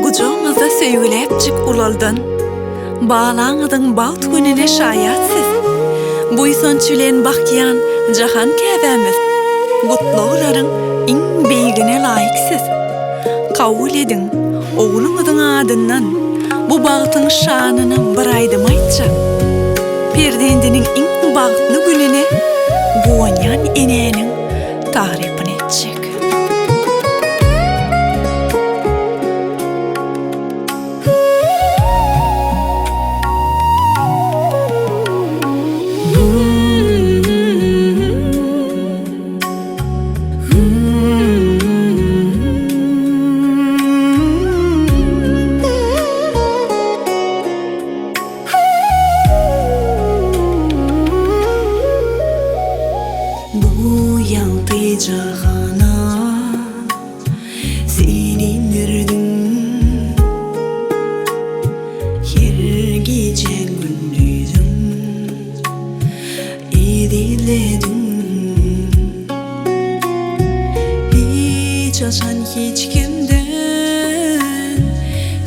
Gujoňyzda söýgülepjik ulaldan, bağlaňyzyň bagt gününe şaýatsyz. Buýson çülen bakýan jahan käbämiz, gutluglaryň iň beýigine laýyksyz. Kabul edin, oğluňyzyň adyndan bu bagtyň şanyny bir aýdym aýtjak. Perdendiniň iň bagtly gününe goňan enäniň tarypyny etjek. Bu ýalty jahana sen indirdin, her gece gündüzüm ediledin. Hiç açan hiç kimden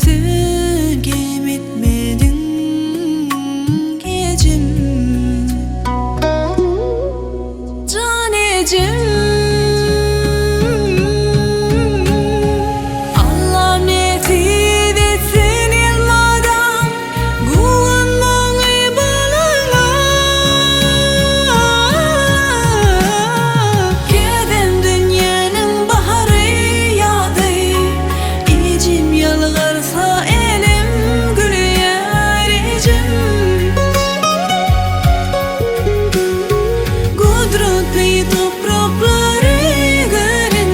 sözgem etmedin gecem. Allah nasip etsin yılmadan guvanmagy balana. Kedem dünýäniň bahary ýady, ejim ýalgarsa elim gülýär ejim. Gudratly toprakları görün,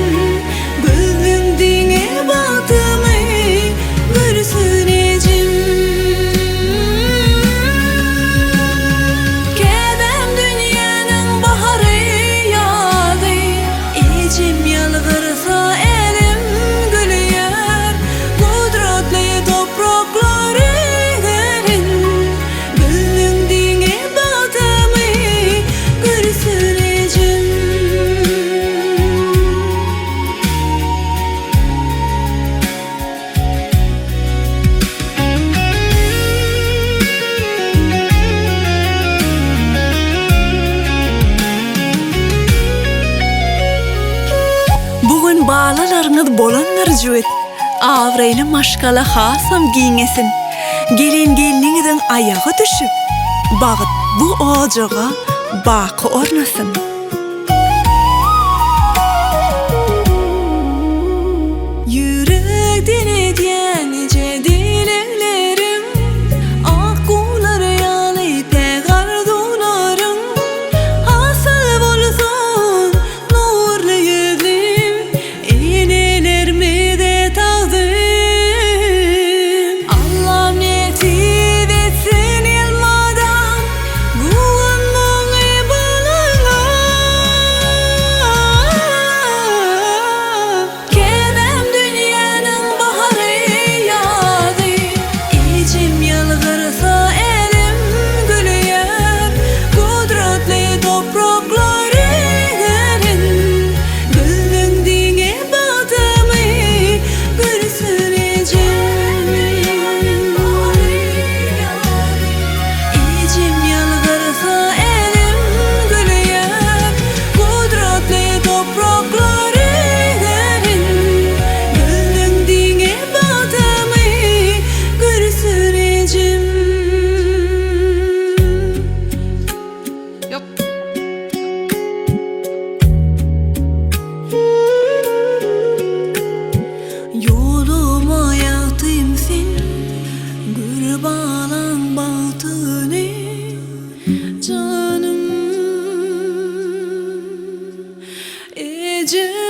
gözüm diňe batymy görsün ejim. Kedem dünýäniň bahary ýady, ejim ýalgarsa elim gülýär. Gudratly toprakları görün, gözüm diňe batymy görsün ejim. Bugün balalaryňyz bolanlar jüwet. Awreýli maşgala hasam giňesin. Gelin-geliniňiziň aýagy düşüp, bagyt bu ojaga baky ornasyn. Yürekden edýän dileklerim, akgular ýaly pegar dularım. Hasal bolsun nurly ýüzüm, enelermide tagdym. Allah nasip etsin yılmadan guvanmagy balana. Kedem dünýäniň bahary ýady, ejim ýalgarsa elim gülýär. Gudratly toprakları görün, gözüm diňe batymy görsün ejim. Ejim ýalgarsa elim gülýär. Gudratly toprakları görün, gözüm diňe batymy görsün ejim. Yok. Yoluma ýatym sen, gurbalan bagtyny canım ejim.